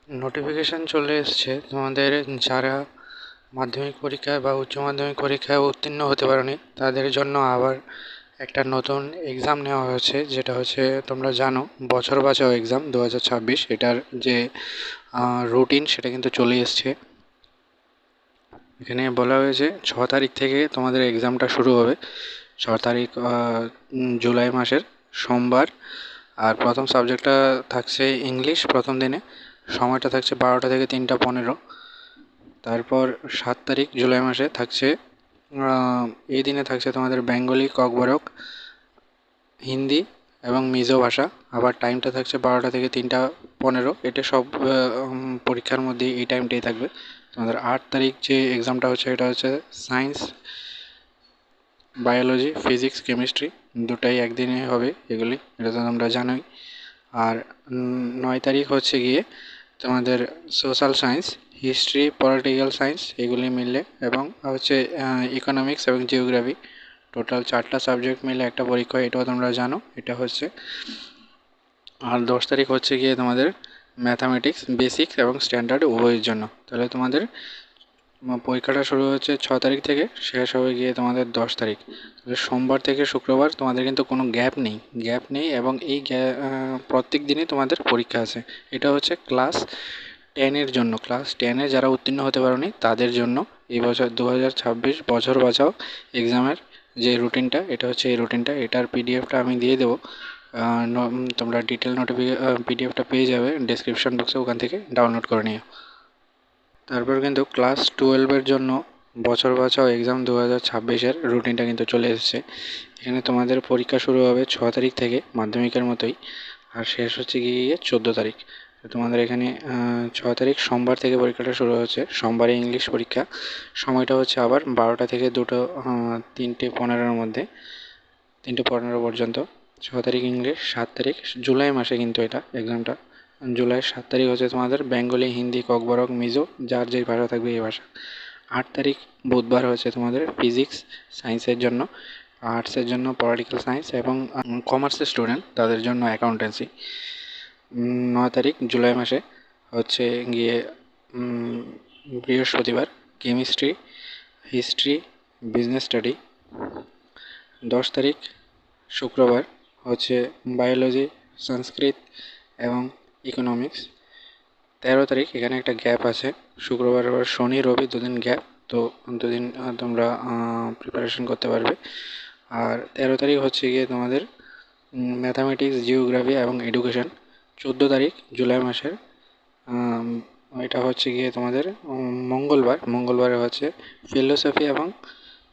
Notification চলে এসছে তোমাদের যারা মাধ্যমিক পরীক্ষায় বা উচ্চ মাধ্যমিক পরীক্ষায় উত্তীর্ণ হতে পারোনি তাদের জন্য আবার একটা নতুন এক্সাম নেওয়া হয়েছে, যেটা হচ্ছে তোমরা জানো বছর বাঁচাও এক্সাম 2026। এটার যে রুটিন সেটা কিন্তু চলে এসছে। এখানে বলা হয়েছে 6 তারিখ থেকে তোমাদের এক্সামটা শুরু হবে। 6 তারিখ জুলাই মাসের সোমবার। আর প্রথম সাবজেক্টটা থাকছে ইংলিশ প্রথম দিনে, সময়টা থাকছে 12টা থেকে 3টা 15। তারপর 7 তারিখ জুলাই মাসে থাকছে এই দিনে থাকছে তোমাদের বেঙ্গলি, ককবরক, হিন্দি এবং মিজো ভাষা। আবার টাইমটা থাকছে 12টা থেকে 3টা 15। এটা সব পরীক্ষার মধ্যে এই টাইমটাই থাকবে। তোমাদের 8 তারিখ যে এক্সামটা হচ্ছে এটা হচ্ছে সায়েন্স, বায়োলজি, ফিজিক্স, কেমিস্ট্রি দুটাই একদিনে হবে এগুলি, এটা তো তোমরা জানোই। আর 9 তারিখ হচ্ছে গিয়ে তোমাদের social science, history, political science এগুলি মিলে, এবং হচ্ছে ইকোনমিক্স এবং জিওগ্রাফি। টোটাল 4টা সাবজেক্ট মিলে একটা পরীক্ষা, এটাও তোমরা জানো এটা হচ্ছে। আর 10 তারিখ হচ্ছে গিয়ে তোমাদের ম্যাথামেটিক্স বেসিক এবং স্ট্যান্ডার্ড উভয়ের জন্য। তাহলে তোমাদের পরীক্ষাটা শুরু হচ্ছে 6 তারিখ থেকে, শেষ হবে গিয়ে তোমাদের 10 তারিখ। তাহলে সোমবার থেকে শুক্রবার তোমাদের কিন্তু কোনো গ্যাপ নেই এবং এই প্রত্যেক দিনই তোমাদের পরীক্ষা আছে। এটা হচ্ছে ক্লাস 10-এর জন্য, ক্লাস 10-এ যারা উত্তীর্ণ হতে পারোনি তাদের জন্য এই বছর 2026 বছর বাঁচাও এক্সামের যে রুটিনটা, এটা হচ্ছে এই রুটিনটা। এটার পিডিএফটা আমি দিয়ে দেবো। তোমরা ডিটেল পিডিএফটা পেয়ে যাবে ডেসক্রিপশন বক্সে, ওখান থেকে ডাউনলোড করে নিও। তারপর কিন্তু ক্লাস 12-এর জন্য বছর বাঁচাও এক্সাম 2026-এর রুটিনটা কিন্তু চলে এসেছে। এখানে তোমাদের পরীক্ষা শুরু হবে 6 তারিখ থেকে মাধ্যমিকের মতোই, আর শেষ হচ্ছে গিয়ে 14 তারিখ। তোমাদের এখানে 6 তারিখ সোমবার থেকে পরীক্ষাটা শুরু হচ্ছে, সোমবারে ইংলিশ পরীক্ষা। সময়টা হচ্ছে আবার 12টা থেকে 3টে 15-এর মধ্যে, 3টে 15 পর্যন্ত। 6 তারিখ ইংলিশ। 7 তারিখ জুলাই মাসে কিন্তু এটা এক্সামটা, জুলাইয়ের 7 তারিখ হচ্ছে তোমাদের বেঙ্গলি, হিন্দি, ককবরক, মিজো যার যেই ভাষা থাকবে এই ভাষা। 8 তারিখ বুধবার হচ্ছে তোমাদের ফিজিক্স সায়েন্সের জন্য, আর্টসের জন্য পলিটিক্যাল সায়েন্স এবং কমার্সের স্টুডেন্ট তাদের জন্য অ্যাকাউন্টেন্সি। 9 তারিখ জুলাই মাসে হচ্ছে গিয়ে বৃহস্পতিবার কেমিস্ট্রি, হিস্ট্রি, বিজনেস স্টাডি। 10 তারিখ শুক্রবার হচ্ছে বায়োলজি, সংস্কৃত এবং ইকোনমিক্স। 13 তারিখ এখানে একটা গ্যাপ আছে, শুক্রবার আবার শনি রবি দুদিন গ্যাপ, তো দুদিন তোমরা প্রিপারেশন করতে পারবে। আর 13 তারিখ হচ্ছে গিয়ে তোমাদের ম্যাথামেটিক্স, জিওগ্রাফি এবং এডুকেশন। 14 তারিখ জুলাই মাসের এটা হচ্ছে গিয়ে তোমাদের মঙ্গলবারে হচ্ছে ফিলোসফি এবং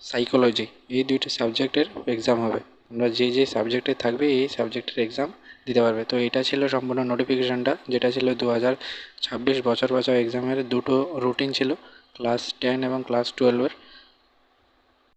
সাইকোলজি, এই দুইটা সাবজেক্টের এক্সাম হবে। তোমরা যে সাবজেক্টে থাকবে এই সাবজেক্টের এক্সাম দিতে পারবে। তো এটা ছিল সম্পূর্ণ নোটিফিকেশানটা, যেটা ছিল 2026 বছর বাঁচাও এক্সামের দুটো রুটিন ছিল, ক্লাস 10 এবং ক্লাস 12-এর।